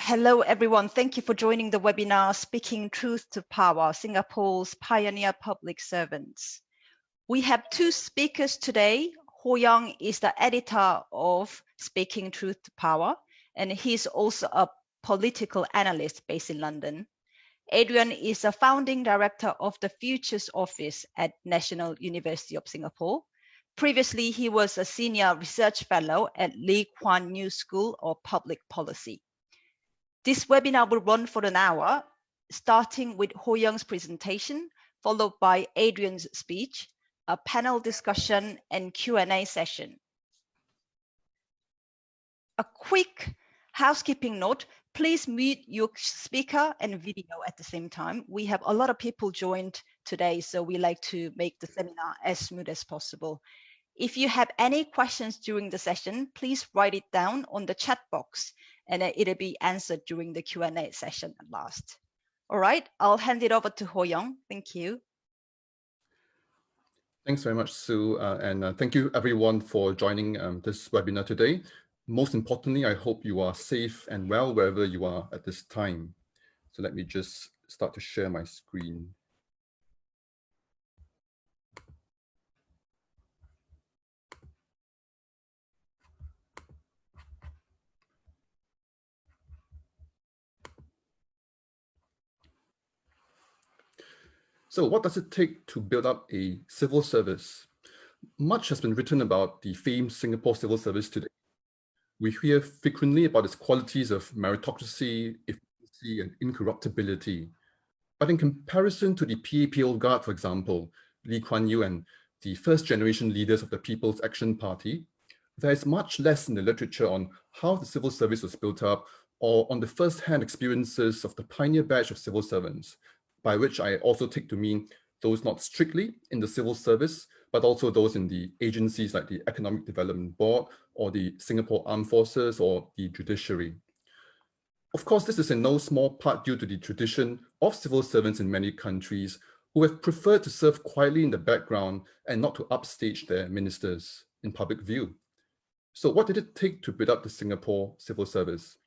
Hello, everyone. Thank you for joining the webinar, Speaking Truth to Power, Singapore's Pioneer Public Servants. We have two speakers today. Hoe Yeong is the editor of Speaking Truth to Power, and he's also a political analyst based in London. Adrian is a founding director of the Futures Office at National University of Singapore. Previously, he was a senior research fellow at Kuan New School of Public Policy. This webinar will run for an hour, starting with Hoe Yeong's presentation, followed by Adrian's speech, a panel discussion, and Q&A session. A quick housekeeping note, please mute your speaker and video at the same time. We have a lot of people joined today, so we like to make the seminar as smooth as possible. If you have any questions during the session, please write it down on the chat box and it'll be answered during the Q&A session at last. All right, I'll hand it over to Hoe Yeong. Thank you. Thanks very much, Sue, and thank you everyone for joining this webinar today. Most importantly, I hope you are safe and well wherever you are at this time. So let me just start to share my screen. So what does it take to build up a civil service? Much has been written about the famed Singapore civil service today. We hear frequently about its qualities of meritocracy, efficiency, and incorruptibility. But in comparison to the PAP Old Guard, for example, Lee Kuan Yew and the first generation leaders of the People's Action Party, there is much less in the literature on how the civil service was built up or on the first-hand experiences of the pioneer batch of civil servants, by which I also take to mean those not strictly in the civil service, but also those in the agencies like the Economic Development Board or the Singapore Armed Forces or the judiciary. Of course, this is in no small part due to the tradition of civil servants in many countries who have preferred to serve quietly in the background and not to upstage their ministers in public view. So what did it take to build up the Singapore civil service?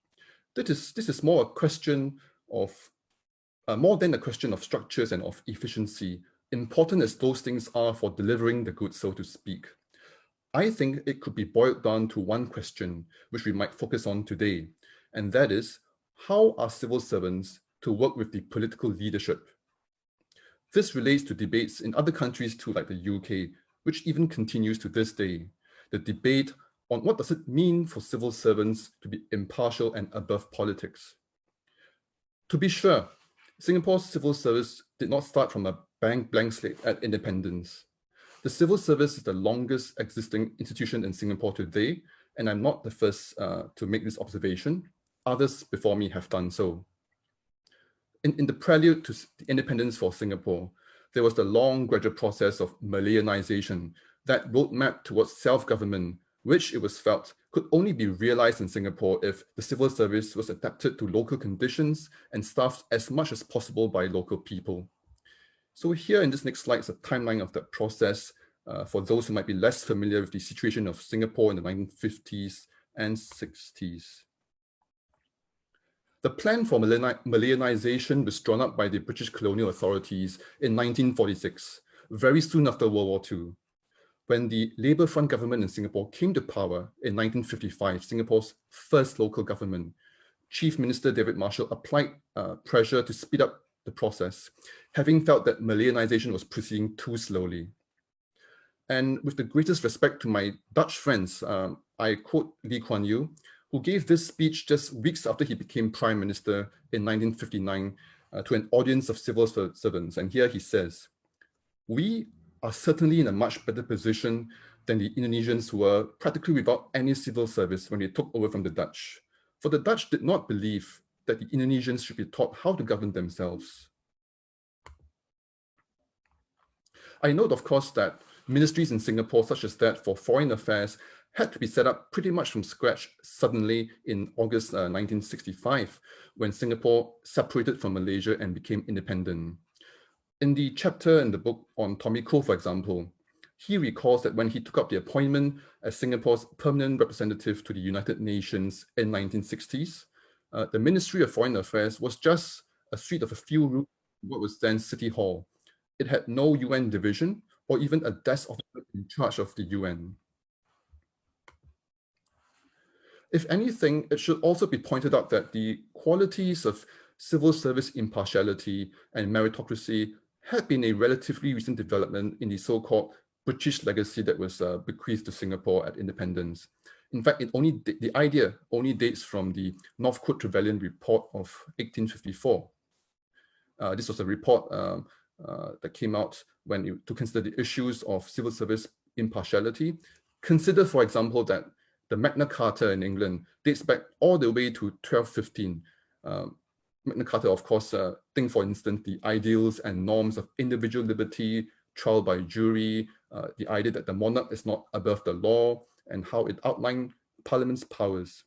This is more a question of more than a question of structures and of efficiency, important as those things are for delivering the goods, so to speak. I think it could be boiled down to one question, which we might focus on today, and that is, how are civil servants to work with the political leadership? This relates to debates in other countries too, like the UK, which even continues to this day. The debate on what does it mean for civil servants to be impartial and above politics. To be sure, Singapore's civil service did not start from a blank slate at independence. The civil service is the longest existing institution in Singapore today, and I'm not the first to make this observation. Others before me have done so. In the prelude to the independence for Singapore, there was the long gradual process of Malayanization, that roadmap towards self-government, which it was felt could only be realized in Singapore if the civil service was adapted to local conditions and staffed as much as possible by local people. So here in this next slide is a timeline of that process for those who might be less familiar with the situation of Singapore in the 1950s and 60s. The plan for Malayanization was drawn up by the British colonial authorities in 1946, very soon after World War II. When the Labour Front government in Singapore came to power in 1955, Singapore's first local government, Chief Minister David Marshall applied pressure to speed up the process, having felt that Malayanization was proceeding too slowly. And with the greatest respect to my Dutch friends, I quote Lee Kuan Yew, who gave this speech just weeks after he became Prime Minister in 1959 to an audience of civil servants. And here he says, "We are certainly in a much better position than the Indonesians who were practically without any civil service when they took over from the Dutch. For the Dutch did not believe that the Indonesians should be taught how to govern themselves." I note, of course, that ministries in Singapore, such as that for Foreign Affairs, had to be set up pretty much from scratch suddenly in August 1965, when Singapore separated from Malaysia and became independent. In the chapter in the book on Tommy Koh, for example, he recalls that when he took up the appointment as Singapore's permanent representative to the United Nations in 1960s, the Ministry of Foreign Affairs was just a suite of a few rooms in what was then City Hall. It had no UN division or even a desk officer in charge of the UN. If anything, it should also be pointed out that the qualities of civil service impartiality and meritocracy had been a relatively recent development in the so-called British legacy that was bequeathed to Singapore at independence. In fact, the idea only dates from the Northcote Trevelyan Report of 1854. This was a report that came out to consider the issues of civil service impartiality. Consider, for example, that the Magna Carta in England dates back all the way to 1215. Magna Carta, of course, think, for instance, the ideals and norms of individual liberty, trial by jury, the idea that the monarch is not above the law, and how it outlined Parliament's powers.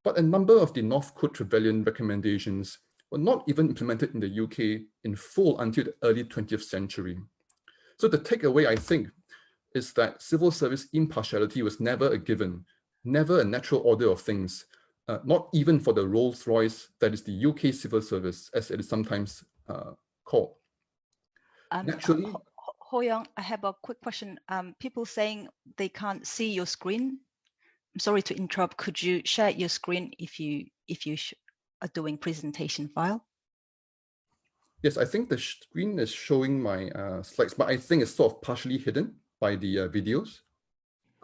But a number of the Northcote Trevelyan recommendations were not even implemented in the UK in full until the early 20th century. So the takeaway, I think, is that civil service impartiality was never a given, never a natural order of things, not even for the Rolls-Royce that is the UK civil service, as it is sometimes called. Naturally, Hoe Yeong, I have a quick question. People saying they can't see your screen. I'm sorry to interrupt. Could you share your screen if you are doing presentation file? Yes, I think the screen is showing my slides, but I think it's sort of partially hidden by the videos.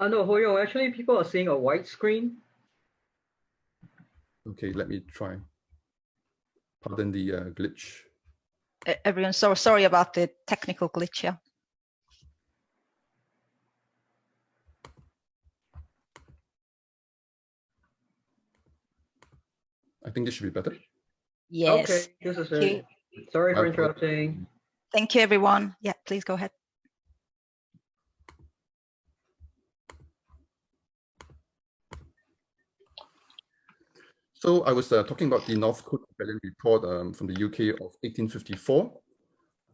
No, Hoe Yeong, actually people are seeing a white screen. Okay, let me try. Pardon the glitch. Everyone, sorry about the technical glitch here. I think this should be better. Yes. Okay, this is it. Sorry for interrupting. Thank you, everyone. Yeah, please go ahead. So I was talking about the Northcote Trevelyan Report from the UK of 1854.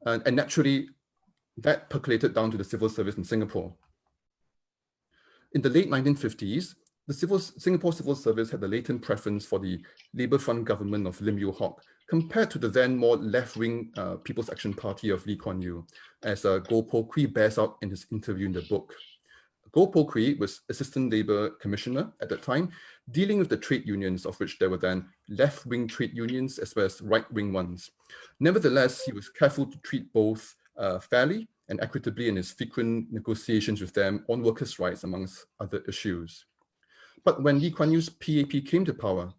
And naturally, that percolated down to the civil service in Singapore. In the late 1950s, the Singapore civil service had a latent preference for the Labour Front government of Lim Yew Hock, compared to the then more left-wing People's Action Party of Lee Kuan Yew, as Goh Po Kwee bears out in his interview in the book. Goh Po Kwee was Assistant Labour Commissioner at that time, dealing with the trade unions, of which there were then left-wing trade unions as well as right-wing ones. Nevertheless, he was careful to treat both fairly and equitably in his frequent negotiations with them on workers' rights, amongst other issues. But when Lee Kuan Yew's PAP came to power,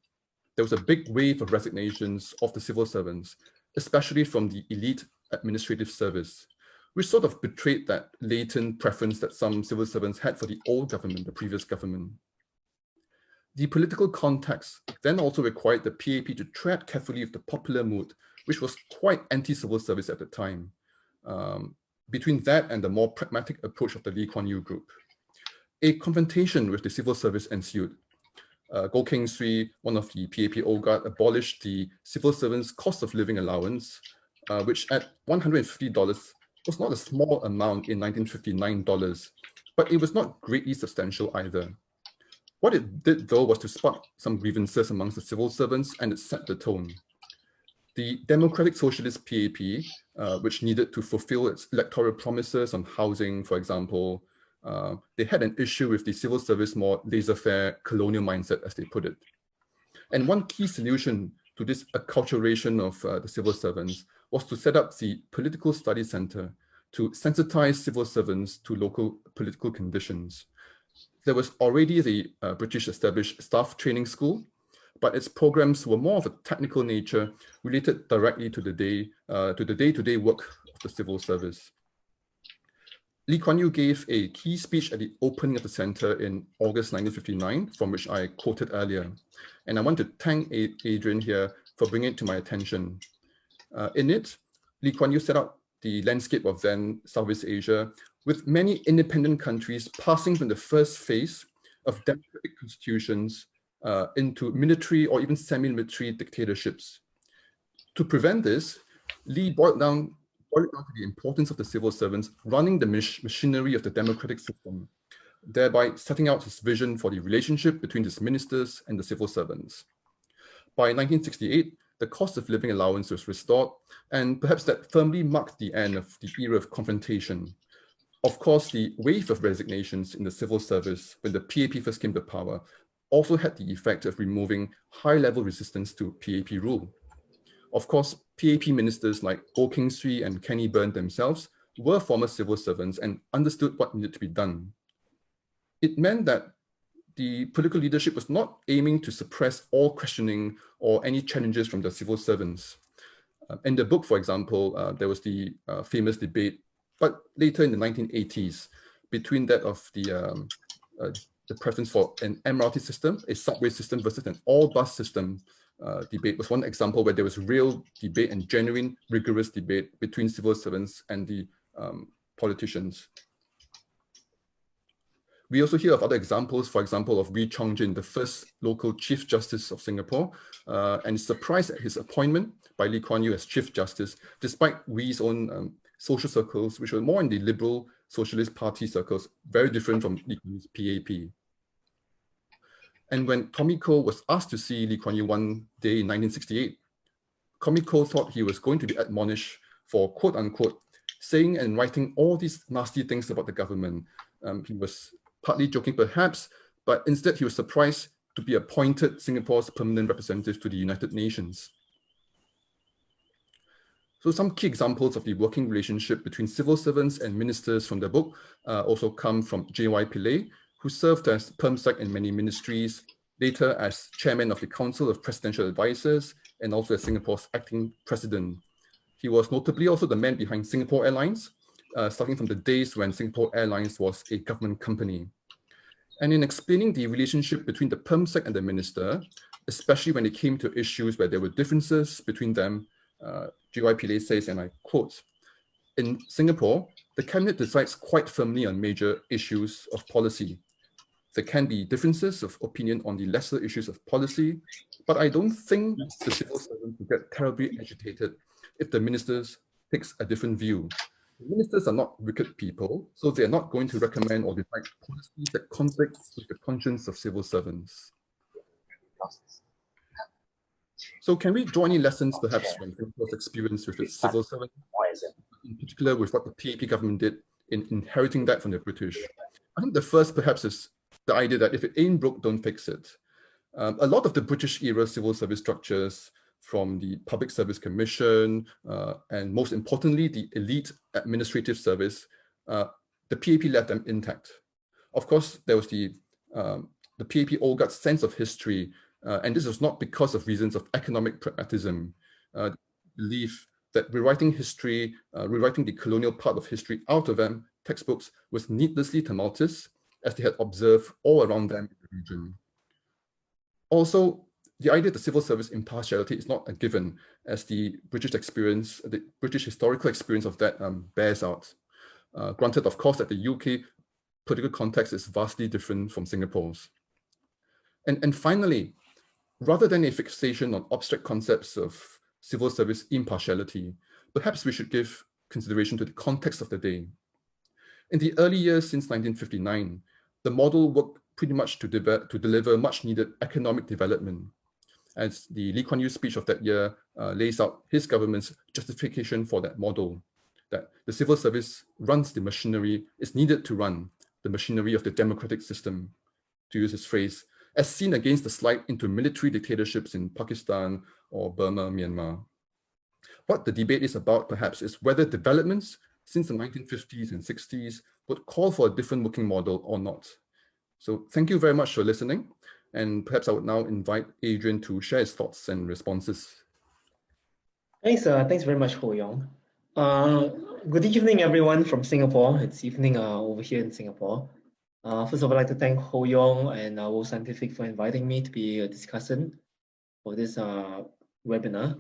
there was a big wave of resignations of the civil servants, especially from the elite administrative service, which sort of betrayed that latent preference that some civil servants had for the old government, the previous government. The political context then also required the PAP to tread carefully with the popular mood, which was quite anti-civil service at the time, between that and the more pragmatic approach of the Lee Kuan Yew group. A confrontation with the civil service ensued. Goh Keng Swee, one of the PAP Old Guard, abolished the civil servants' cost of living allowance, which at $150 was not a small amount in 1959 dollars, but it was not greatly substantial either. What it did, though, was to spark some grievances amongst the civil servants, and it set the tone. The Democratic Socialist PAP, which needed to fulfill its electoral promises on housing, for example, they had an issue with the civil service more laissez-faire colonial mindset, as they put it. And one key solution to this acculturation of the civil servants was to set up the Political Studies Center to sensitize civil servants to local political conditions. There was already the British established staff training school, but its programs were more of a technical nature related directly to the day-to-day work of the civil service. Lee Kuan Yew gave a key speech at the opening of the center in August 1959, from which I quoted earlier. And I want to thank Adrian here for bringing it to my attention. In it, Lee Kuan Yew set out the landscape of then Southeast Asia, with many independent countries passing from the first phase of democratic constitutions into military or even semi-military dictatorships. To prevent this, Lee boiled down to the importance of the civil servants running the machinery of the democratic system, thereby setting out his vision for the relationship between his ministers and the civil servants. By 1968, the cost of living allowance was restored, and perhaps that firmly marked the end of the era of confrontation. Of course, the wave of resignations in the civil service when the PAP first came to power also had the effect of removing high-level resistance to PAP rule. Of course, PAP ministers like Goh Keng Swee and Kenny Byrne themselves were former civil servants and understood what needed to be done. It meant that the political leadership was not aiming to suppress all questioning or any challenges from the civil servants. In the book, for example, there was the famous debate, but later in the 1980s, between that of the preference for an MRT system, a subway system versus an all-bus system. Debate was one example where there was real debate and genuine, rigorous debate between civil servants and the politicians. We also hear of other examples, for example, of Wee Chong Jin, the first local Chief Justice of Singapore, and surprised at his appointment by Lee Kuan Yew as Chief Justice, despite Wee's own social circles, which were more in the liberal Socialist Party circles, very different from Lee Kuan Yew's PAP. And when Tommy Koh was asked to see Lee Kuan Yew one day in 1968, Tommy Koh thought he was going to be admonished for, quote unquote, saying and writing all these nasty things about the government. He was partly joking perhaps, but instead he was surprised to be appointed Singapore's permanent representative to the United Nations. So some key examples of the working relationship between civil servants and ministers from the book also come from J.Y. Pillay, who served as PermSec in many ministries, later as chairman of the Council of Presidential Advisors, and also as Singapore's acting president. He was notably also the man behind Singapore Airlines, starting from the days when Singapore Airlines was a government company. And in explaining the relationship between the PermSec and the minister, especially when it came to issues where there were differences between them, J.Y. Pillay says, and I quote, "In Singapore, the cabinet decides quite firmly on major issues of policy. There can be differences of opinion on the lesser issues of policy, but I don't think the civil servants will get terribly agitated if the ministers takes a different view. The ministers are not wicked people, so they're not going to recommend or decide policies that conflict with the conscience of civil servants." So can we draw any lessons perhaps from Singapore's experience with its civil servants, in particular with what the PAP government did in inheriting that from the British? I think the first perhaps is the idea that if it ain't broke, don't fix it. A lot of the British era civil service structures, from the Public Service Commission, and most importantly, the elite administrative service, the PAP left them intact. Of course, there was the PAP all got sense of history, and this was not because of reasons of economic pragmatism. Belief that rewriting history, rewriting the colonial part of history out of them textbooks was needlessly tumultuous, as they had observed all around them in the region. Also, the idea that civil service impartiality is not a given, as the British experience, the British historical experience of that bears out. Granted, of course, that the UK political context is vastly different from Singapore's. And finally, rather than a fixation on abstract concepts of civil service impartiality, perhaps we should give consideration to the context of the day. In the early years since 1959, the model worked pretty much to deliver much needed economic development, as the Lee Kuan Yew speech of that year lays out his government's justification for that model, that the civil service runs the machinery, is needed to run the machinery of the democratic system, to use his phrase, as seen against the slide into military dictatorships in Pakistan or Burma, Myanmar. What the debate is about, perhaps, is whether developments since the 1950s and 60s would call for a different working model or not. So thank you very much for listening. And perhaps I would now invite Adrian to share his thoughts and responses. Thanks very much, Hoe Yeong. Good evening, everyone from Singapore. It's evening over here in Singapore. First of all, I'd like to thank Hoe Yeong and World Scientific for inviting me to be a discussant for this webinar.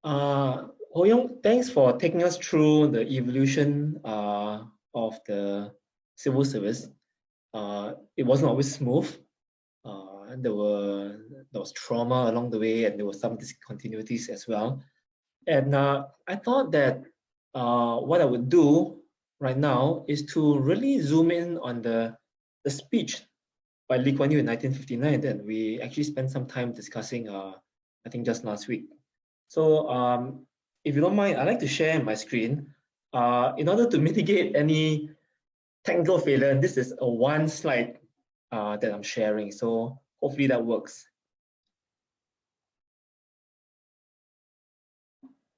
Hoe Yeong, thanks for taking us through the evolution of the civil service. It wasn't always smooth. There was trauma along the way, and there were some discontinuities as well. And I thought that what I would do right now is to really zoom in on the speech by Lee Kuan Yew in 1959 that we actually spent some time discussing I think just last week. So if you don't mind, I'd like to share my screen in order to mitigate any technical failure. This is a one slide that I'm sharing, so hopefully that works.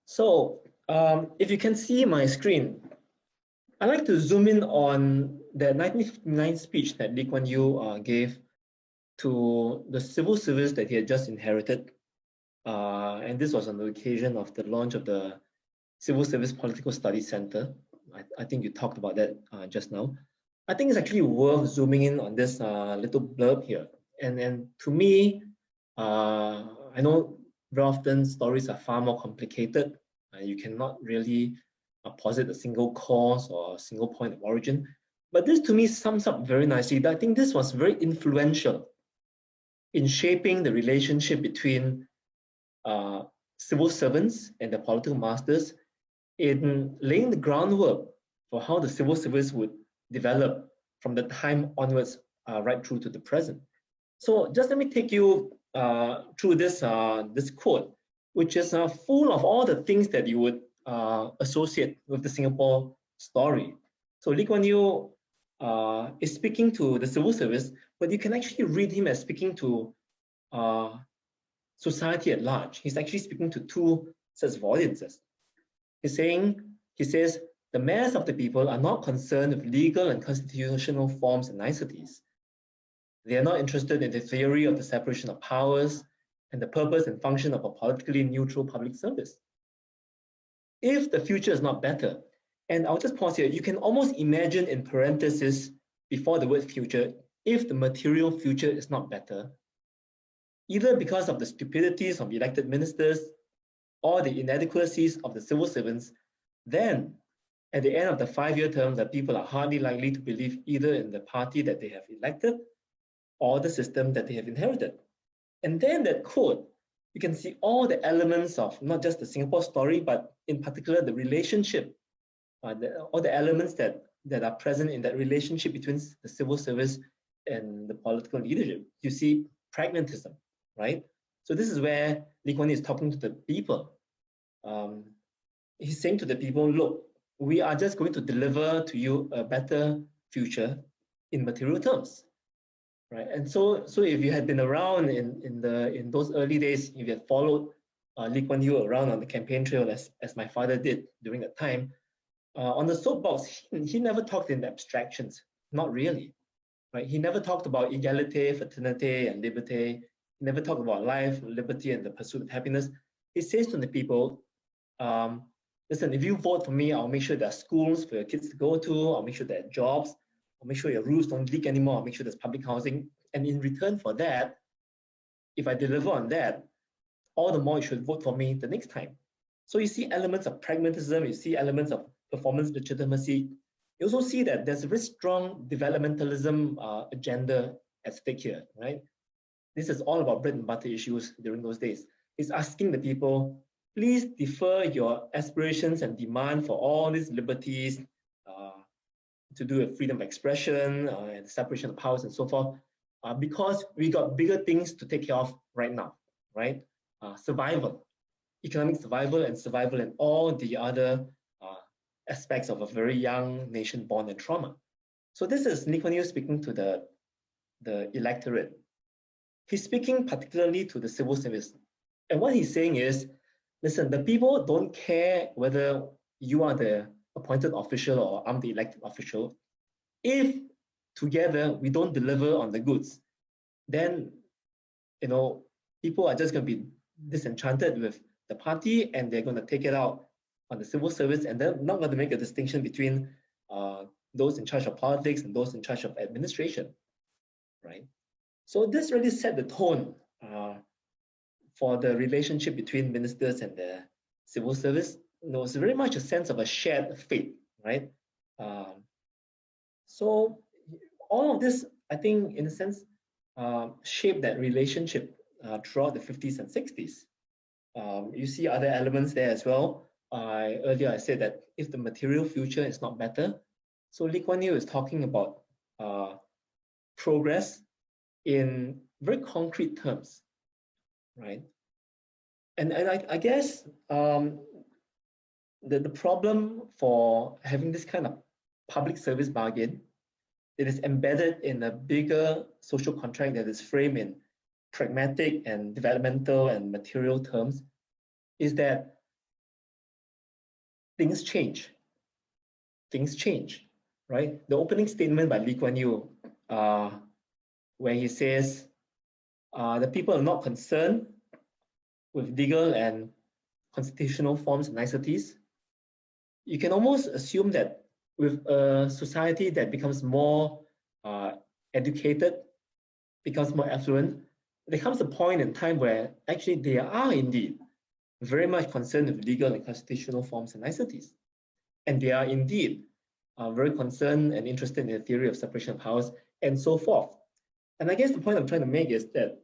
So if you can see my screen, I'd like to zoom in on the 1959 speech that Lee Kuan Yew gave to the civil service that he had just inherited. And this was on the occasion of the launch of the Civil Service Political Studies Center. I think you talked about that just now. I think it's actually worth zooming in on this little blurb here. And to me, I know very often stories are far more complicated. You cannot really posit a single cause or a single point of origin. But this to me sums up very nicely. I think this was very influential in shaping the relationship between civil servants and the political masters, in laying the groundwork for how the civil service would develop from the time onwards right through to the present. So just let me take you through this, this quote, which is full of all the things that you would associate with the Singapore story. So Lee Kuan Yew is speaking to the civil service, but you can actually read him as speaking to society at large. He's actually speaking to two sets of audiences. He says, the mass of the people are not concerned with legal and constitutional forms and niceties. They are not interested in the theory of the separation of powers and the purpose and function of a politically neutral public service. If the future is not better, and I'll just pause here, you can almost imagine in parentheses before the word future, if the material future is not better, either because of the stupidities of elected ministers or the inadequacies of the civil servants, then at the end of the 5-year term, the people are hardly likely to believe either in the party that they have elected or the system that they have inherited. And then that quote, you can see all the elements of not just the Singapore story, but in particular the relationship, all the elements that are present in that relationship between the civil service and the political leadership. You see pragmatism, right? So this is where Lee Kuan Yew is talking to the people. He's saying to the people, look, we are just going to deliver to you a better future in material terms, right? And so if you had been around in those early days, if you had followed Lee Kuan Yew around on the campaign trail as my father did during that time, on the soapbox, he never talked in abstractions, not really, right? He never talked about equality, fraternity, and liberty. He never talked about life, liberty, and the pursuit of happiness. He says to the people, listen, if you vote for me, I'll make sure there are schools for your kids to go to. I'll make sure there are jobs. I'll make sure your roofs don't leak anymore. I'll make sure there's public housing. And in return for that, if I deliver on that, all the more you should vote for me the next time. So you see elements of pragmatism. You see elements of performance legitimacy. You also see that there's a very strong developmentalism agenda at stake here, right? This is all about bread and butter issues during those days. It's asking the people, please defer your aspirations and demand for all these liberties to do with freedom of expression and separation of powers and so forth, because we got bigger things to take care of right now, right? Survival, economic survival, and survival in all the other aspects of a very young nation born in trauma. So this is Lee Kuan Yew speaking to the electorate. He's speaking particularly to the civil service. And what he's saying is, listen, the people don't care whether you are the appointed official or I'm the elected official. If together we don't deliver on the goods, then people are just going to be disenchanted with the party and they're going to take it out on the civil service, and they're not going to make a distinction between those in charge of politics and those in charge of administration, right? So this really set the tone for the relationship between ministers and the civil service. It's very much a sense of a shared fate, right? So all of this, I think, in a sense, shaped that relationship throughout the 50s and 60s. You see other elements there as well. Earlier I said that if the material future is not better, so Lee Kuan Yew is talking about progress in very concrete terms, right? I guess the problem for having this kind of public service bargain, it is embedded in a bigger social contract that is framed in pragmatic and developmental and material terms, is that things change. Things change, right? The opening statement by Lee Kuan Yew, where he says, the people are not concerned with legal and constitutional forms and niceties. You can almost assume that with a society that becomes more educated, becomes more affluent, there comes a point in time where actually they are indeed very much concerned with legal and constitutional forms and niceties. And they are indeed very concerned and interested in the theory of separation of powers and so forth. And I guess the point I'm trying to make is that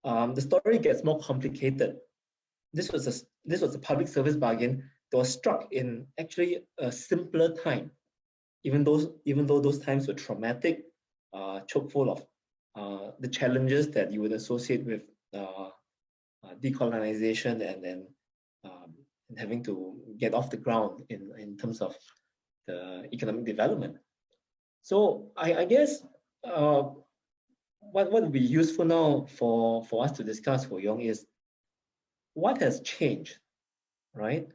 the story gets more complicated. This was a public service bargain that was struck in actually a simpler time, even though those times were traumatic, chock full of the challenges that you would associate with decolonization and having to get off the ground in terms of the economic development. So I guess what would be useful now for us to discuss, Hoe Yeong, is what has changed, right?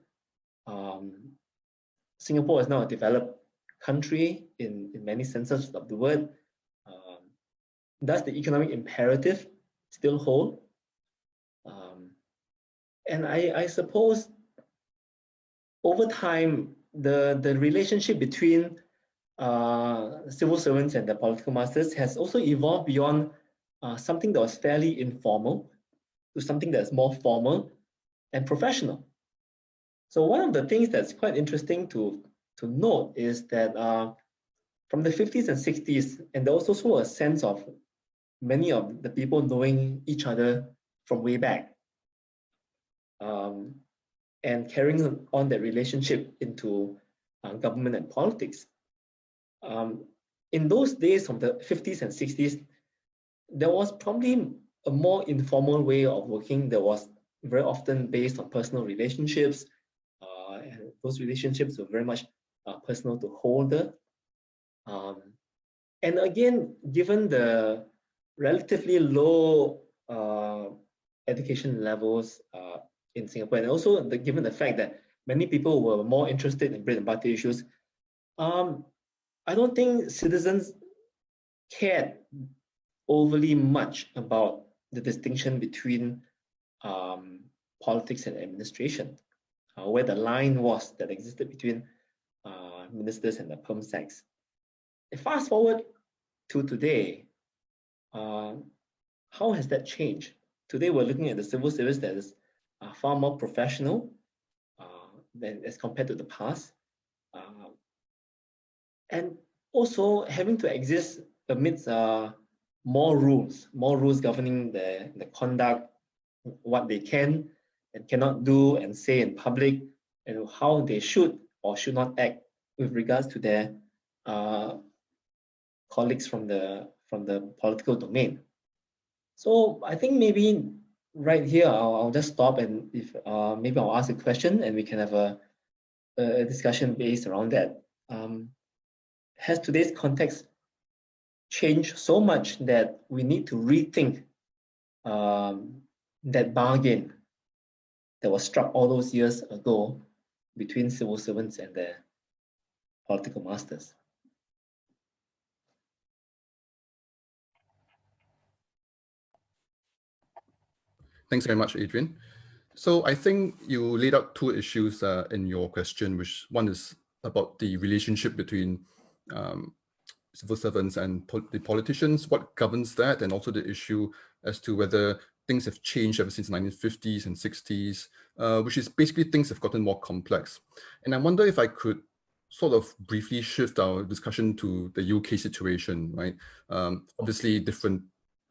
Singapore is now a developed country in many senses of the word. Does the economic imperative still hold? And I suppose over time, the relationship between civil servants and the political masters has also evolved beyond something that was fairly informal to something that's more formal and professional. So one of the things that's quite interesting to note is that from the 50s and 60s, and there was also a sense of many of the people knowing each other from way back, and carrying on that relationship into government and politics. In those days of the 50s and 60s, there was probably a more informal way of working that was very often based on personal relationships, and those relationships were very much personal to holder. And again, given the relatively low education levels in Singapore, and also given the fact that many people were more interested in bread and butter issues, I don't think citizens cared overly much about the distinction between politics and administration, where the line was that existed between ministers and the perm secs. Fast forward to today, how has that changed? Today we're looking at the civil service that is far more professional than as compared to the past, and also having to exist amidst more rules governing the conduct, what they can and cannot do and say in public, and how they should or should not act with regards to their colleagues from the political domain. So I think maybe right here I'll just stop, and if maybe I'll ask a question and we can have a discussion based around that. Has today's context changed so much that we need to rethink that bargain that was struck all those years ago between civil servants and their political masters? Thanks very much, Adrian. So I think you laid out two issues in your question, which one is about the relationship between civil servants and the politicians, what governs that, and also the issue as to whether things have changed ever since the 1950s and 60s, which is basically things have gotten more complex. And I wonder if I could sort of briefly shift our discussion to the UK situation, right? Obviously different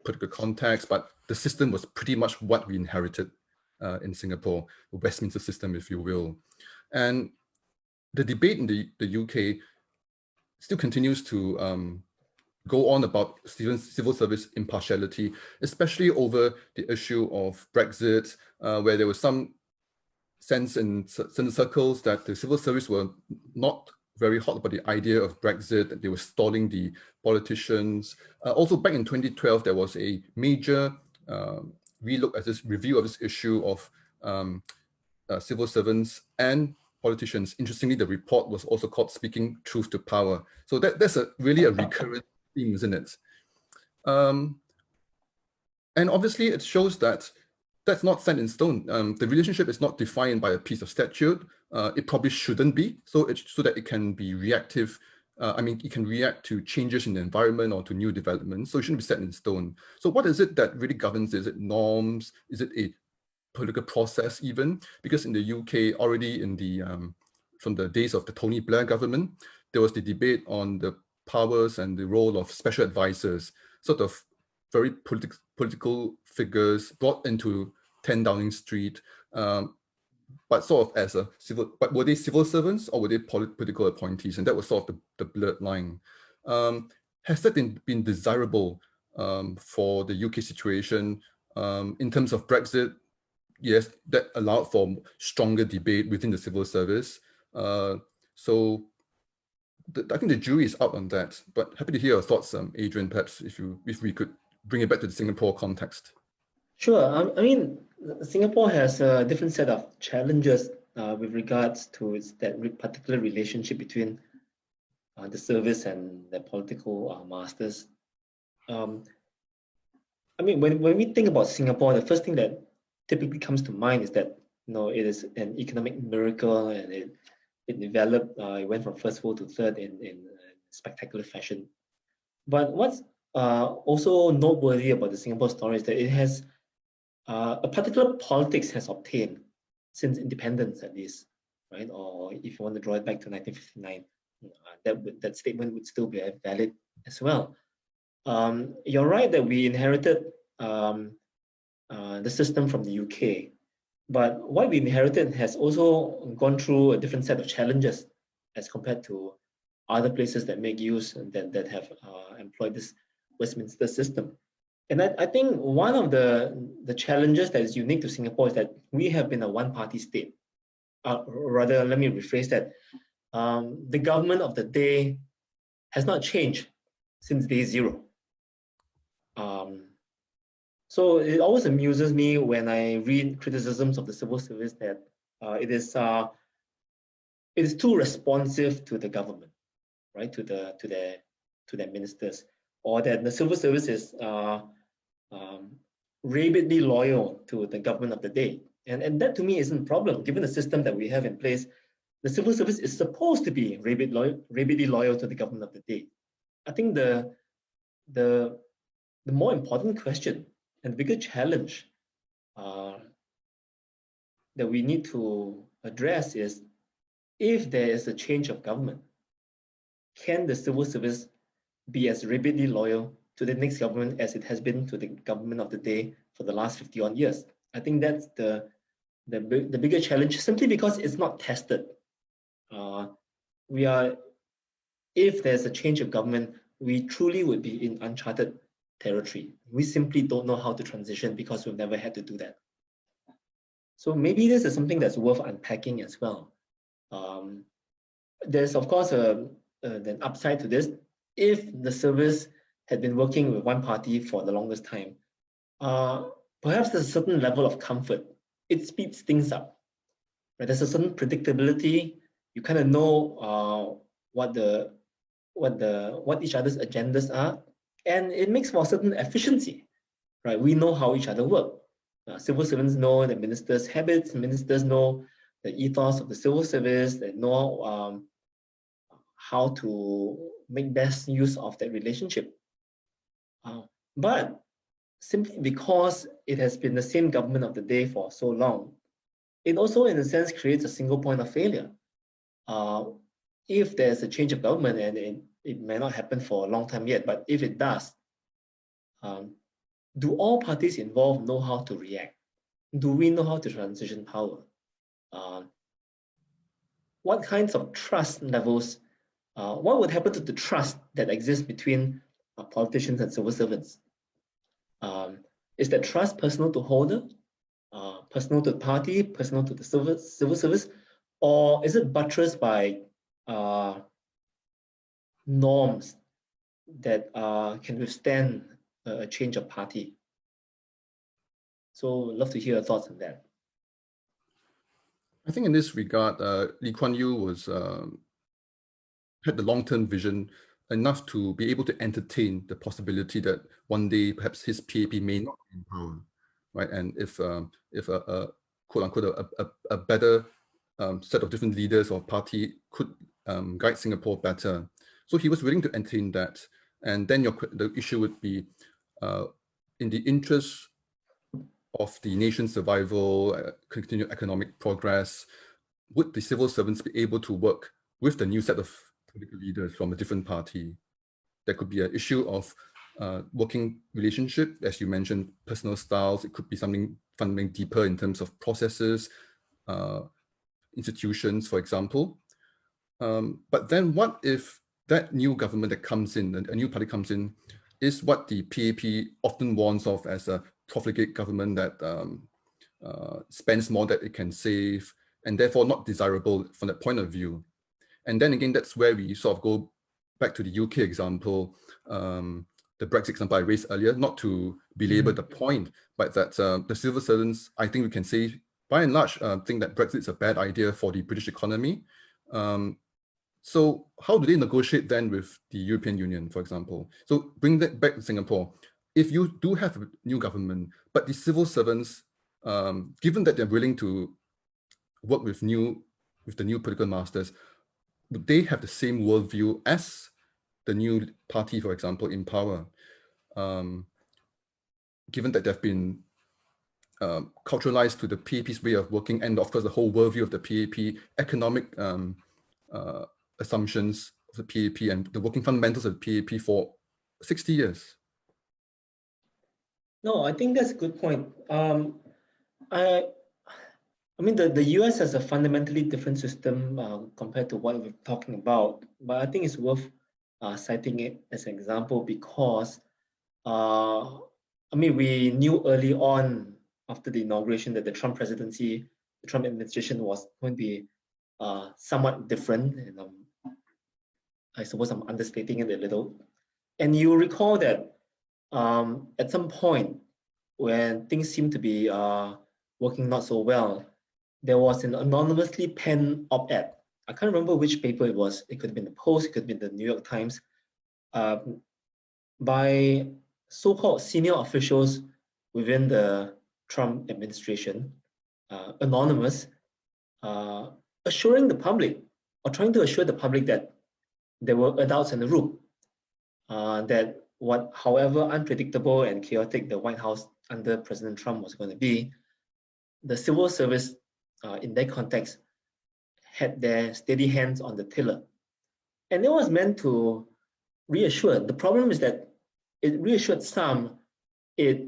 political context, but the system was pretty much what we inherited in Singapore, the Westminster system, if you will. And the debate in the UK still continues to go on about civil service impartiality, especially over the issue of Brexit, where there was some sense in certain circles that the civil service were not very hot about the idea of Brexit, that they were stalling the politicians. Also back in 2012, there was a major relook at this review of this issue of civil servants and politicians. Interestingly, the report was also called Speaking Truth to Power. So that's really a recurrent theme, isn't it? And obviously it shows that that's not set in stone. The relationship is not defined by a piece of statute. It probably shouldn't be, so that it can be reactive. It can react to changes in the environment or to new developments, so it shouldn't be set in stone. So what is it that really governs? Is it norms? Is it a political process even? Because in the UK, already in the from the days of the Tony Blair government, there was the debate on the powers and the role of special advisors, sort of very political figures brought into 10 Downing Street, but sort of as a civil, but were they civil servants or were they political appointees? And that was sort of the blurred line. Has that been desirable for the UK situation in terms of Brexit? Yes, that allowed for stronger debate within the civil service. So I think the jury is out on that, but happy to hear your thoughts, Adrian, perhaps if we could bring it back to the Singapore context. Sure. Singapore has a different set of challenges with regards to that particular relationship between the service and the political masters. When we think about Singapore, the first thing that typically comes to mind is that it is an economic miracle, and it developed. It went from first world to third in spectacular fashion. But what's also noteworthy about the Singapore story is that it has a particular politics has obtained since independence, at least, right? Or if you want to draw it back to 1959, that statement would still be valid as well. You're right that we inherited the system from the UK, but what we inherited has also gone through a different set of challenges as compared to other places that make use and that have employed this Westminster system. And I think one of the challenges that is unique to Singapore is that we have been a one-party state. Rather, let me rephrase that. The government of the day has not changed since day zero. So it always amuses me when I read criticisms of the civil service that it is too responsive to the government, right? To their ministers, or that the civil service is rabidly loyal to the government of the day. And that to me isn't a problem, given the system that we have in place. The civil service is supposed to be rabidly loyal to the government of the day. I think the more important question and the bigger challenge that we need to address is, if there is a change of government, can the civil service be as rabidly loyal to the next government as it has been to the government of the day for the last 50-odd years? I think that's the bigger challenge, simply because it's not tested. If there's a change of government, we truly would be in uncharted territory. We simply don't know how to transition because we've never had to do that. So maybe this is something that's worth unpacking as well. There's of course an upside to this. If the service had been working with one party for the longest time, perhaps there's a certain level of comfort. It speeds things up. Right? There's a certain predictability. You kind of know what each other's agendas are, and it makes for a certain efficiency. Right? We know how each other work. Civil servants know the minister's habits. Ministers know the ethos of the civil service. They know how to make best use of that relationship. But simply because it has been the same government of the day for so long, it also, in a sense, creates a single point of failure. If there's a change of government, and it may not happen for a long time yet, but if it does, do all parties involved know how to react? Do we know how to transition power? What kinds of trust levels, what would happen to the trust that exists between politicians and civil servants? Is that trust personal to holder, personal to the party, personal to the civil service, or is it buttressed by norms that can withstand a change of party? So love to hear your thoughts on that. I think in this regard, Lee Kuan Yew was had the long-term vision enough to be able to entertain the possibility that one day perhaps his PAP may not be in power, right? And if a quote unquote a better set of different leaders or party could guide Singapore better, so he was willing to entertain that. And then the issue would be in the interest of the nation's survival, continued economic progress, would the civil servants be able to work with the new set of political leaders from a different party? There could be an issue of working relationship, as you mentioned, personal styles. It could be something fundamentally deeper in terms of processes, institutions, for example. But then what if that new government that comes in, a new party comes in, is what the PAP often warns of as a profligate government that spends more than it can save, and therefore not desirable from that point of view. And then again, that's where we sort of go back to the UK example, the Brexit example I raised earlier, not to belabor the point, but that the civil servants, I think we can say, by and large, think that Brexit is a bad idea for the British economy. So how do they negotiate then with the European Union, for example? So bring that back to Singapore. If you do have a new government, but the civil servants, given that they're willing to work with the new political masters, would they have the same worldview as the new party, for example, in power? Given that they've been culturalized to the PAP's way of working, and of course the whole worldview of the PAP, economic assumptions of the PAP and the working fundamentals of the PAP for 60 years. No, I think that's a good point. I mean, the US has a fundamentally different system compared to what we're talking about, but I think it's worth citing it as an example because, I mean, we knew early on after the inauguration that the Trump presidency, the Trump administration was going to be somewhat different, and I suppose I'm understating it a little. And you recall that at some point when things seemed to be working not so well, there was an anonymously penned op-ed. I can't remember which paper it was. It could have been the Post, it could have been the New York Times, by so-called senior officials within the Trump administration, anonymous, assuring the public, or trying to assure the public that there were adults in the room, that however unpredictable and chaotic the White House under President Trump was going to be, the civil service in that context had their steady hands on the tiller. And it was meant to reassure. The problem is that it reassured some, it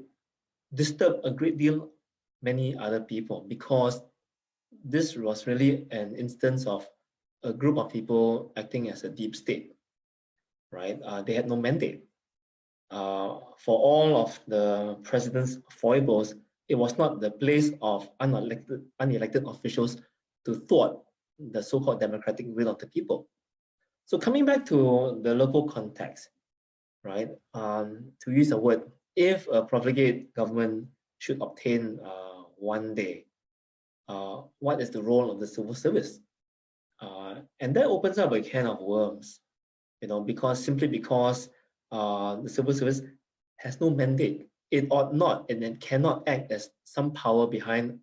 disturbed a great deal many other people, because this was really an instance of a group of people acting as a deep state, right? They had no mandate. For all of the president's foibles, it was not the place of unelected officials to thwart the so-called democratic will of the people. So coming back to the local context, right? To use a word, if a profligate government should obtain one day, what is the role of the civil service? And that opens up a can of worms, simply because the civil service has no mandate. It ought not, and it cannot act as some power behind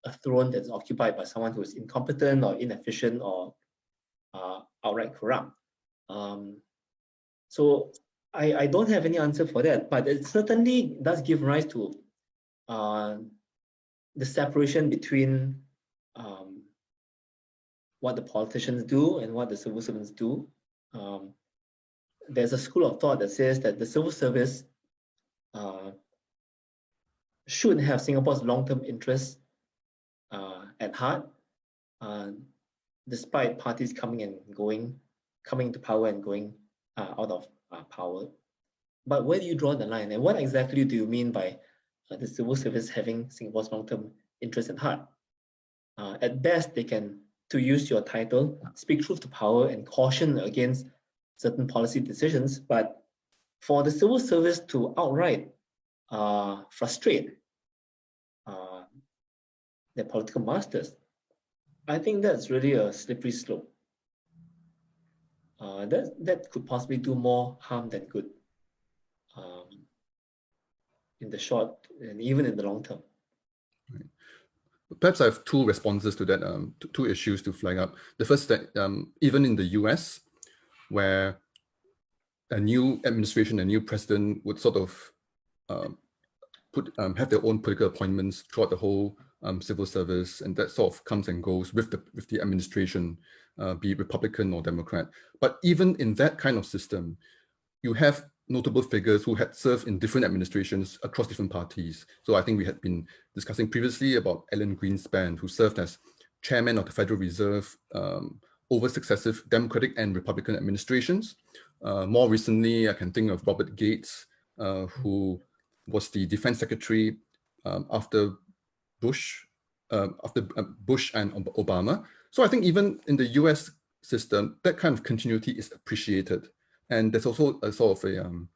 a throne that's occupied by someone who is incompetent or inefficient or outright corrupt. So I don't have any answer for that, but it certainly does give rise to the separation between what the politicians do and what the civil servants do. There's a school of thought that says that the civil service should have Singapore's long-term interests at heart, despite parties coming to power and going out of power. But where do you draw the line? And what exactly do you mean by the civil service having Singapore's long-term interest at heart? At best, they can, to use your title, speak truth to power and caution against certain policy decisions. But for the civil service to outright frustrate their political masters, I think that's really a slippery slope. That could possibly do more harm than good in the short and even in the long term. Right. Perhaps I have two responses to that, two issues to flag up. The first, that even in the US, where a new administration, a new president would sort of have their own political appointments throughout the whole civil service, and that sort of comes and goes with the administration, be it Republican or Democrat. But even in that kind of system, you have notable figures who had served in different administrations across different parties. So I think we had been discussing previously about Alan Greenspan, who served as chairman of the Federal Reserve over successive Democratic and Republican administrations. More recently, I can think of Robert Gates, who was the defense secretary after Bush and Obama. So I think even in the US system, that kind of continuity is appreciated. And there's also a sort of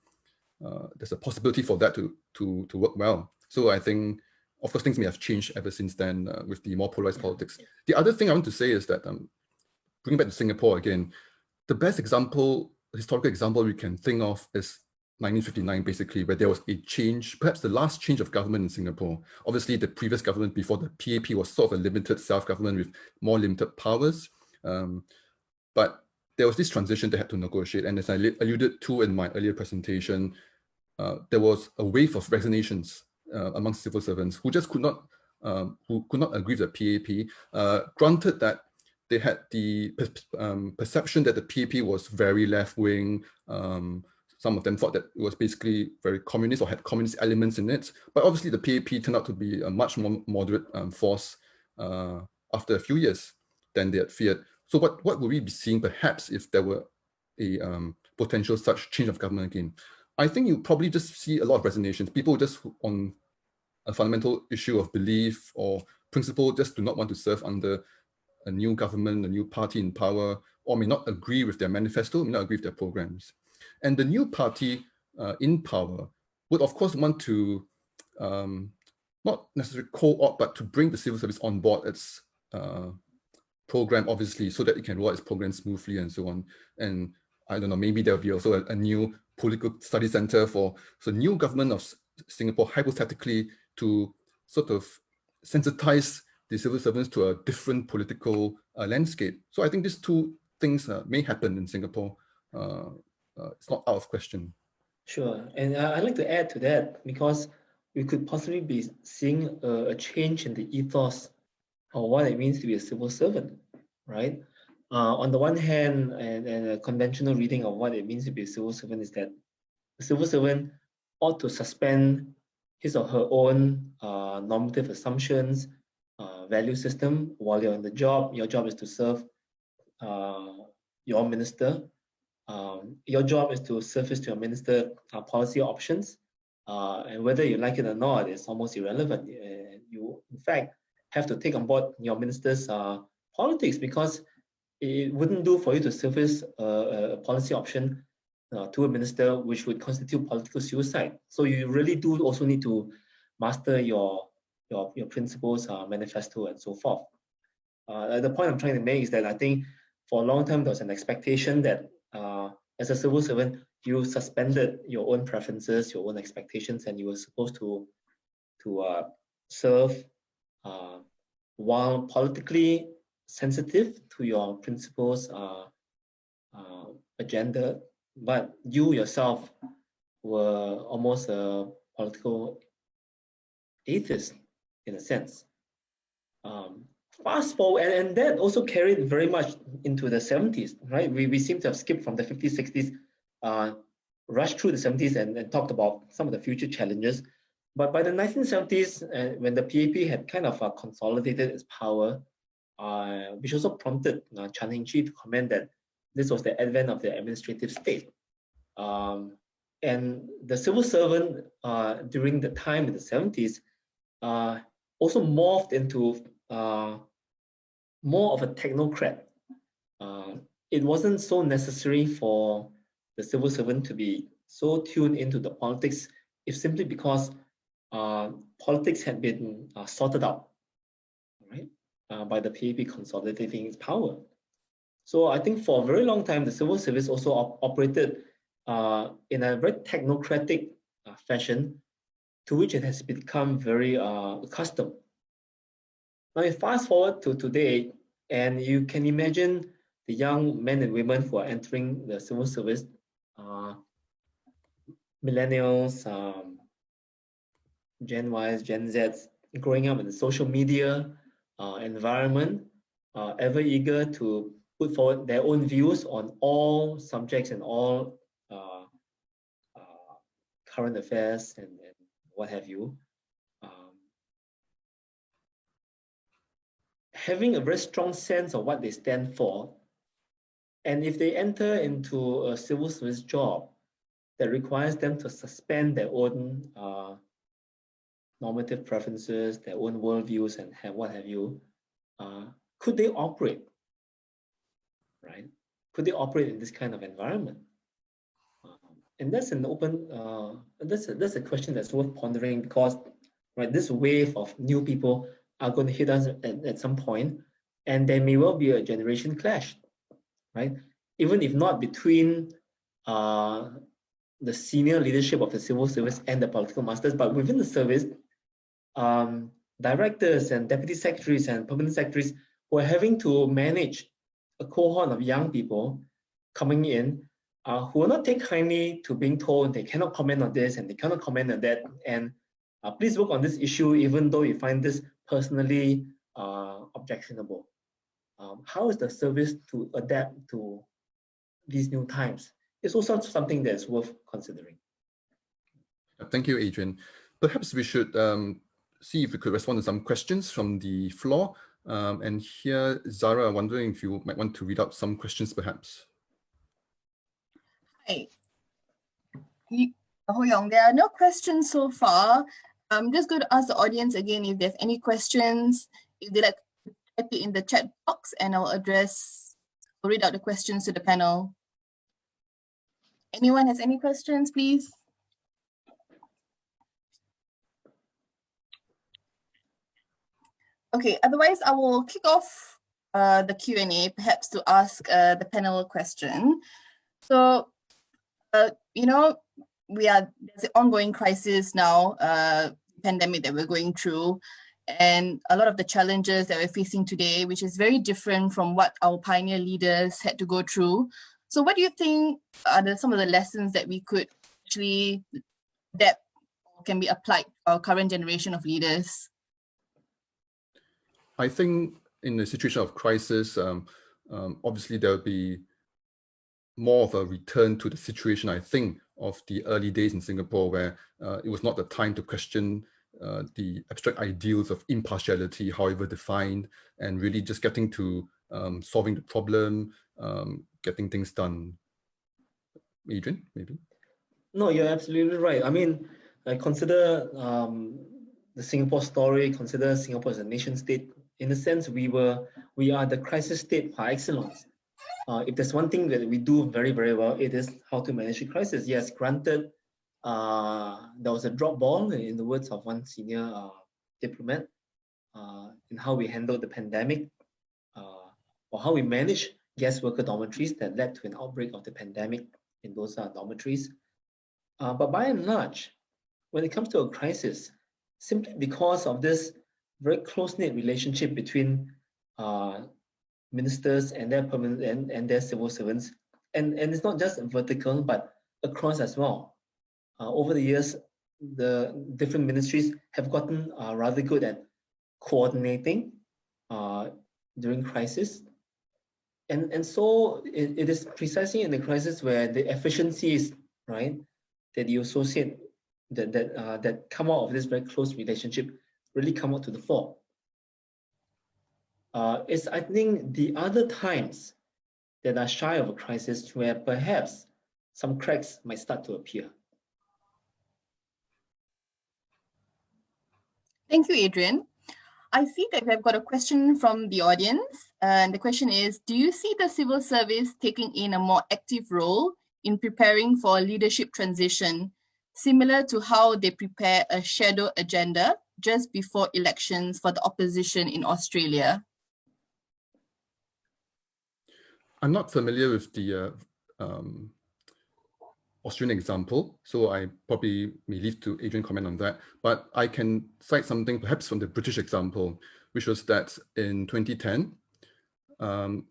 there's a possibility for that to work well. So I think, of course, things may have changed ever since then with the more polarized politics. The other thing I want to say is that, bringing back to Singapore again, the best example, historical example we can think of is 1959, basically, where there was a change, perhaps the last change of government in Singapore. Obviously, the previous government before the PAP was sort of a limited self-government with more limited powers. But there was this transition they had to negotiate. And as I alluded to in my earlier presentation, there was a wave of resignations amongst civil servants who just could not agree with the PAP. Granted that they had the perception that the PAP was very left-wing. Some of them thought that it was basically very communist or had communist elements in it. But obviously the PAP turned out to be a much more moderate force after a few years than they had feared. So what would we be seeing perhaps if there were a potential such change of government again? I think you probably just see a lot of resignations. People just on a fundamental issue of belief or principle just do not want to serve under a new government, a new party in power, or may not agree with their manifesto, may not agree with their programs. And the new party in power would, of course, want to not necessarily co-opt, but to bring the civil service on board its program, obviously, so that it can roll its program smoothly and so on. And I don't know, maybe there'll be also a new political study center for the new government of Singapore, hypothetically, to sort of sensitize the civil servants to a different political landscape. So I think these two things may happen in Singapore. It's not out of question. Sure, and I'd like to add to that, because we could possibly be seeing a change in the ethos of what it means to be a civil servant, right? On the one hand, and a conventional reading of what it means to be a civil servant is that the civil servant ought to suspend his or her own normative assumptions, value system while you're on the job. Your job is to serve your minister. Your job is to surface to your minister policy options, and whether you like it or not, it's almost irrelevant. You, in fact, have to take on board your minister's politics, because it wouldn't do for you to surface a policy option to a minister which would constitute political suicide. So you really do also need to master your principles, manifesto, and so forth. The point I'm trying to make is that I think for a long time there was an expectation that as a civil servant, you suspended your own preferences, your own expectations, and you were supposed to serve while politically sensitive to your principles agenda, but you yourself were almost a political atheist in a sense. Fast forward, and that also carried very much into the 70s, right? We seem to have skipped from the 50s, 60s, rushed through the 70s and talked about some of the future challenges. But by the 1970s, when the PAP had kind of consolidated its power, which also prompted Chan Heng Chee to comment that this was the advent of the administrative state. And the civil servant during the time in the 70s also morphed into more of a technocrat. It wasn't so necessary for the civil servant to be so tuned into the politics, if simply because politics had been sorted out, right, by the PAP consolidating its power. So I think for a very long time, the civil service also operated in a very technocratic fashion, to which it has become very accustomed. Now, you fast forward to today, and you can imagine the young men and women who are entering the civil service, millennials, Gen Ys, Gen Zs, growing up in the social media environment, ever eager to put forward their own views on all subjects and all current affairs and what have you. Having a very strong sense of what they stand for, and if they enter into a civil service job that requires them to suspend their own normative preferences, their own worldviews, and what have you, could they operate, right? Could they operate in this kind of environment? And that's an open, that's a question that's worth pondering, because, right, this wave of new people are going to hit us at some point, and there may well be a generation clash, right? Even if not between the senior leadership of the civil service and the political masters, but within the service, directors and deputy secretaries and permanent secretaries who are having to manage a cohort of young people coming in, who will not take kindly to being told they cannot comment on this and they cannot comment on that, and please work on this issue even though you find this personally objectionable. How is the service to adapt to these new times? It's also something that's worth considering. Thank you, Adrian. Perhaps we should see if we could respond to some questions from the floor. And here, Zara, I'm wondering if you might want to read out some questions, perhaps. Hi. Hoe Yeong, there are no questions so far. I'm just going to ask the audience again if they have any questions. If they like to type it in the chat box, and I'll read out the questions to the panel. Anyone has any questions, please? Okay, otherwise I will kick off the Q&A, perhaps to ask the panel a question. So, you know, there's an ongoing crisis now, pandemic that we're going through, and a lot of the challenges that we're facing today, which is very different from what our pioneer leaders had to go through. So what do you think are some of the lessons that we could actually adapt or can be applied to our current generation of leaders? I think in a situation of crisis, obviously there'll be more of a return to the situation, I think, of the early days in Singapore, where it was not the time to question the abstract ideals of impartiality, however defined, and really just getting to solving the problem, getting things done. Adrian, maybe? No, you're absolutely right. I mean, I consider the Singapore story, consider Singapore as a nation state. In a sense, we are the crisis state par excellence. If there's one thing that we do very, very well, it is how to manage a crisis. Yes, granted, there was a drop ball, in the words of one senior diplomat, in how we handled the pandemic, or how we managed guest worker dormitories that led to an outbreak of the pandemic in those dormitories. But by and large, when it comes to a crisis, simply because of this very close-knit relationship between ministers and their permanent and their civil servants, and it's not just vertical but across as well. Over the years, the different ministries have gotten rather good at coordinating during crisis, and so it is precisely in the crisis where the efficiencies, right, that you associate that come out of this very close relationship really come out to the fore. It's, I think, the other times that are shy of a crisis where perhaps some cracks might start to appear. Thank you, Adrian. I see that we've got a question from the audience. And the question is, do you see the civil service taking in a more active role in preparing for a leadership transition, similar to how they prepare a shadow agenda just before elections for the opposition in Australia? I'm not familiar with the Australian example, so I probably may leave to Adrian comment on that. But I can cite something perhaps from the British example, which was that in 2010,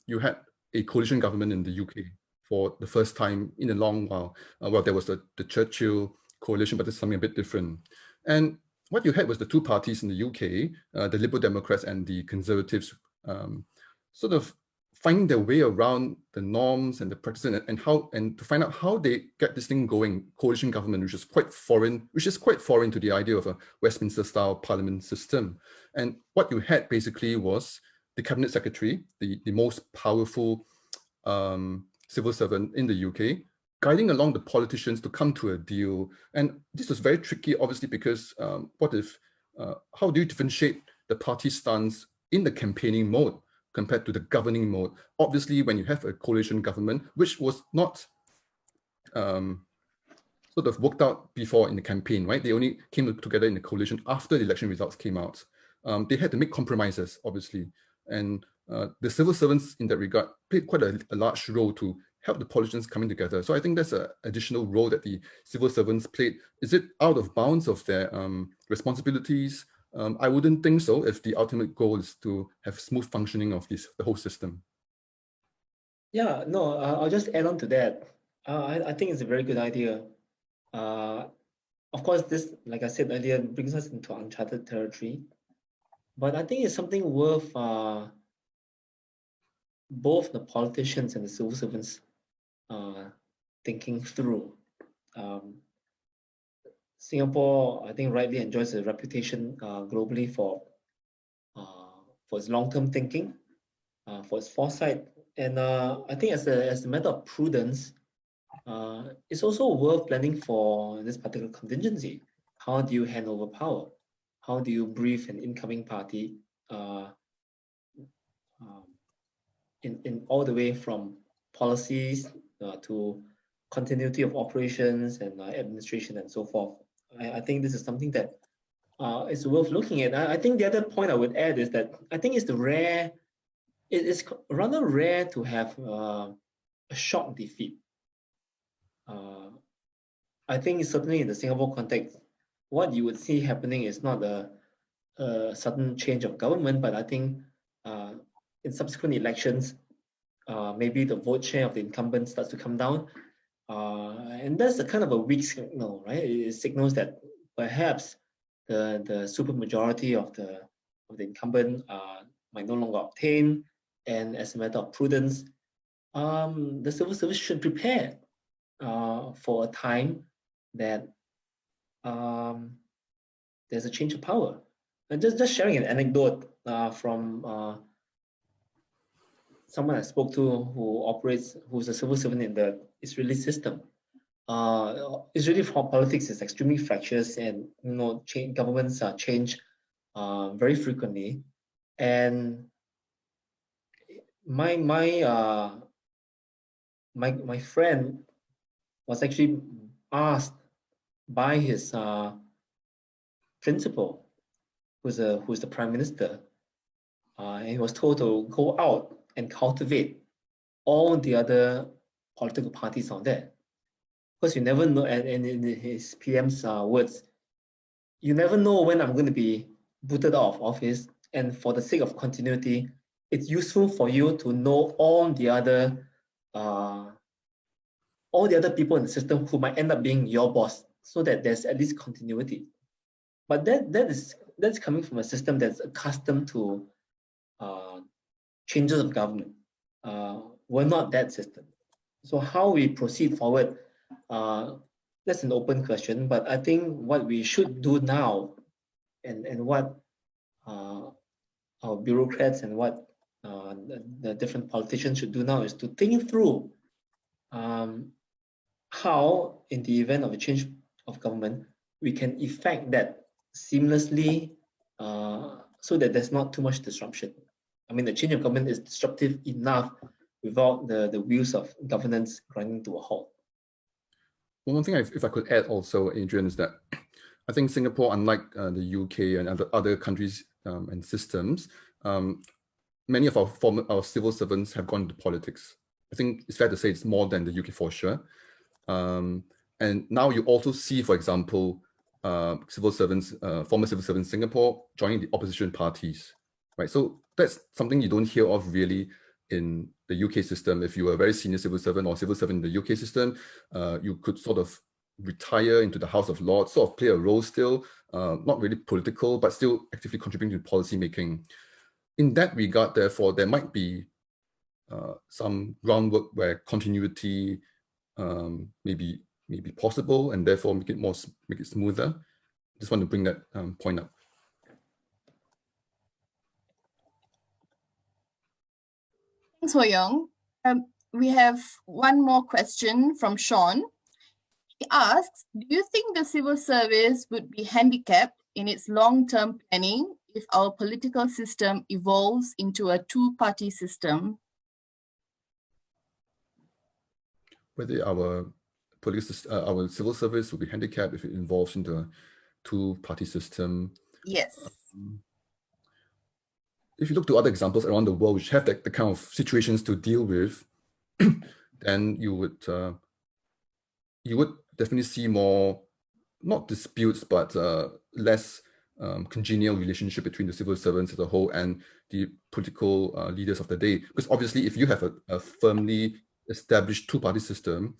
you had a coalition government in the UK for the first time in a long while. Well, there was the Churchill coalition, but it's something a bit different. And what you had was the two parties in the UK, the Liberal Democrats and the Conservatives, sort of finding their way around the norms and the practices and to find out how they get this thing going, coalition government, which is quite foreign to the idea of a Westminster-style parliament system. And what you had basically was the cabinet secretary, the most powerful civil servant in the UK, guiding along the politicians to come to a deal. And this was very tricky, obviously, because how do you differentiate the party stance in the campaigning mode compared to the governing mode? Obviously, when you have a coalition government, which was not sort of worked out before in the campaign, right? They only came together in the coalition after the election results came out. They had to make compromises, obviously. And the civil servants in that regard played quite a large role to help the politicians coming together. So I think that's an additional role that the civil servants played. Is it out of bounds of their responsibilities? I wouldn't think so if the ultimate goal is to have smooth functioning of the whole system. Yeah, no, I'll just add on to that. I think it's a very good idea. Of course, this, like I said earlier, brings us into uncharted territory. But I think it's something worth both the politicians and the civil servants thinking through. Singapore, I think, rightly enjoys a reputation globally for its long-term thinking, for its foresight, and I think as a matter of prudence, it's also worth planning for this particular contingency. How do you hand over power? How do you brief an incoming party in all the way from policies to continuity of operations and administration and so forth? I think this is something that is worth looking at. I think the other point I would add is that I think it's rather rare to have a shock defeat. I think certainly in the Singapore context, what you would see happening is not a sudden change of government, but I think in subsequent elections, maybe the vote share of the incumbent starts to come down. And that's a kind of a weak signal, right? It signals that perhaps the supermajority of the incumbent might no longer obtain, and as a matter of prudence, the civil service should prepare for a time that there's a change of power. And just sharing an anecdote from someone I spoke to who's a civil servant in the Israeli system. Israeli politics is extremely fractious, and governments change very frequently. And my friend was actually asked by his principal, who's the prime minister, and he was told to go out and cultivate all the other political parties out there, because you never know. And in his PM's words, you never know when I'm going to be booted off office, and for the sake of continuity, it's useful for you to know all the other people in the system who might end up being your boss, so that there's at least continuity. But that's coming from a system that's accustomed to changes of government. We're not that system. So how we proceed forward, that's an open question. But I think what we should do now, and what our bureaucrats and what the different politicians should do now, is to think through how, in the event of a change of government, we can effect that seamlessly so that there's not too much disruption. I mean, the change of government is disruptive enough without the wheels of governance grinding to a halt. One thing, if I could add also, Adrian, is that I think Singapore, unlike the UK and other countries and systems, many of our civil servants have gone into politics. I think it's fair to say it's more than the UK for sure. And now you also see, for example, civil servants, former civil servants in Singapore joining the opposition parties, right? So that's something you don't hear of really in the UK system. If you were a very senior civil servant or civil servant in the UK system, you could sort of retire into the House of Lords, sort of play a role still, not really political, but still actively contributing to policy making. In that regard, therefore, there might be some groundwork where continuity may be possible, and therefore make it smoother. Just want to bring that point up. Thanks, Hoe Yeong. We have one more question from Sean. He asks, do you think the civil service would be handicapped in its long-term planning if our political system evolves into a two-party system? Whether our our civil service will be handicapped if it evolves into a two-party system. Yes. If you look to other examples around the world which have the kind of situations to deal with, then you would definitely see more, not disputes, but less congenial relationship between the civil servants as a whole and the political leaders of the day. Because obviously, if you have a firmly established two-party system,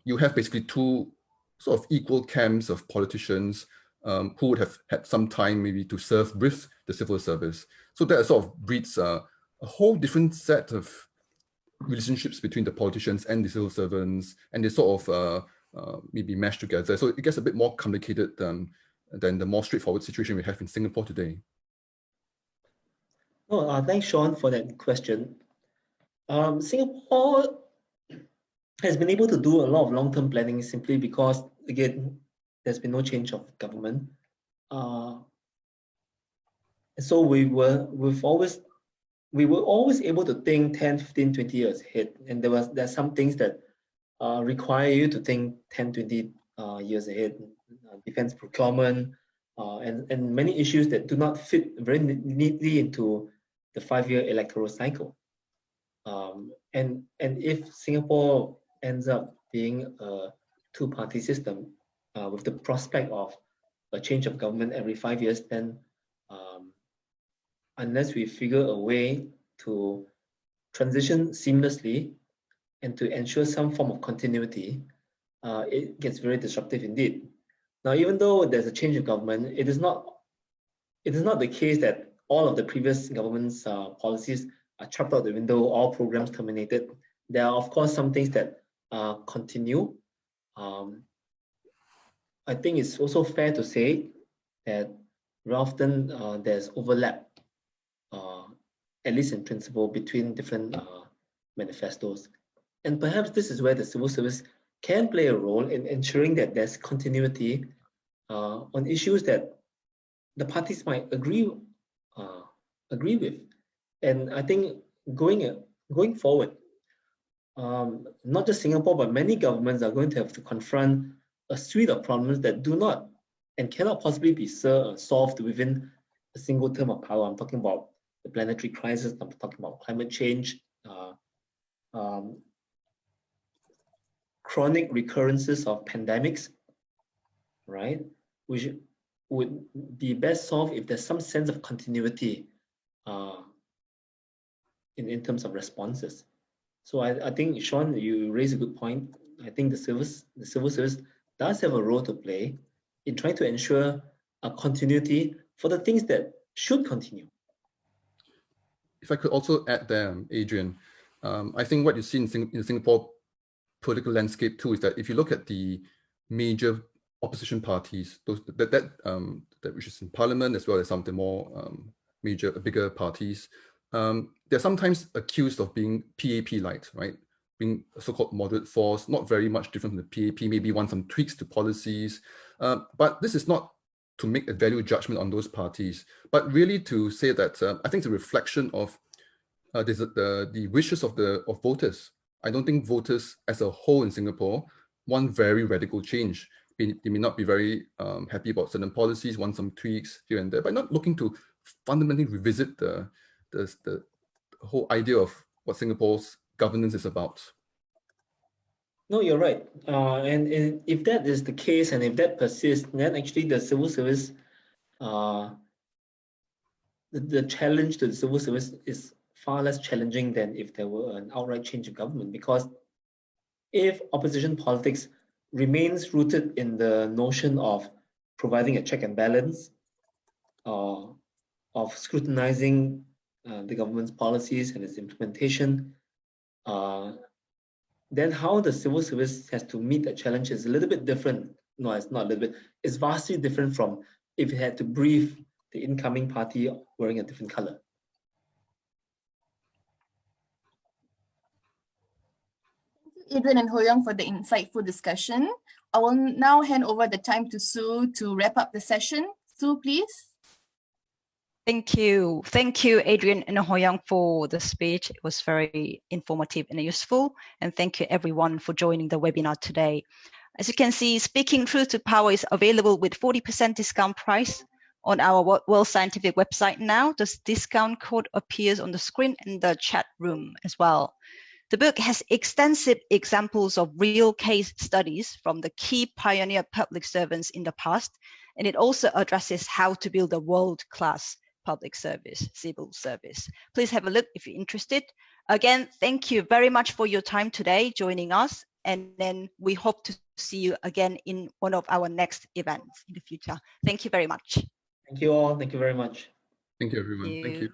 you have basically two sort of equal camps of politicians who would have had some time maybe to serve with the civil service. So that sort of breeds a whole different set of relationships between the politicians and the civil servants, and they sort of maybe mesh together. So it gets a bit more complicated than the more straightforward situation we have in Singapore today. Oh, thanks, Sean, for that question. Singapore has been able to do a lot of long-term planning simply because, again, there's been no change of government. So we were always able to think 10, 15, 20 years ahead. And there's some things that require you to think 10, 20 years ahead. Defense procurement, and many issues that do not fit very neatly into the 5-year electoral cycle. And if Singapore ends up being a two-party system with the prospect of a change of government every 5 years, then unless we figure a way to transition seamlessly and to ensure some form of continuity, it gets very disruptive indeed. Now, even though there's a change of government, it is not the case that all of the previous government's policies are chucked out the window, all programs terminated. There are, of course, some things that continue. I think it's also fair to say that very often there's overlap, at least in principle, between different manifestos. And perhaps this is where the civil service can play a role in ensuring that there's continuity on issues that the parties might agree with. And I think going forward, not just Singapore, but many governments are going to have to confront a suite of problems that do not and cannot possibly be solved within a single term of power. I'm talking about the planetary crisis, I'm talking about climate change, chronic recurrences of pandemics, right? Which would be best solved if there's some sense of continuity in terms of responses. So I think, Sean, you raise a good point. I think the civil service does have a role to play in trying to ensure a continuity for the things that should continue. If I could also add there, Adrian, I think what you see in the Singapore political landscape too is that if you look at the major opposition parties, those that which is in parliament, as well as some of the more bigger parties, they're sometimes accused of being PAP light, right? Being a so-called moderate force, not very much different from the PAP, maybe want some tweaks to policies. But this is not to make a value judgment on those parties, but really to say that I think it's a reflection of the wishes of voters. I don't think voters as a whole in Singapore want very radical change. They may not be very happy about certain policies, want some tweaks here and there, but not looking to fundamentally revisit the whole idea of what Singapore's governance is about. No, you're right. And if that is the case, and if that persists, then actually the civil service, the challenge to the civil service is far less challenging than if there were an outright change of government. Because if opposition politics remains rooted in the notion of providing a check and balance, of scrutinizing the government's policies and its implementation, then how the civil service has to meet that challenge is a little bit different. No, it's not a little bit. It's vastly different from if it had to brief the incoming party wearing a different color. Thank you, Adrian and Hoe Yeong, for the insightful discussion. I will now hand over the time to Sue to wrap up the session. Sue, please. Thank you. Thank you, Adrian and Hoe Yeong, for the speech. It was very informative and useful. And thank you, everyone, for joining the webinar today. As you can see, Speaking Truth to Power is available with 40% discount price on our World Scientific website now. This discount code appears on the screen in the chat room as well. The book has extensive examples of real case studies from the key pioneer public servants in the past, and it also addresses how to build a world-class public service, civil service. Please have a look if you're interested. Again, thank you very much for your time today joining us, and then we hope to see you again in one of our next events in the future. Thank you very much. Thank you all. Thank you very much. Thank you, everyone. Thank you.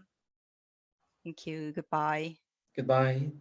Thank you. Goodbye. Goodbye.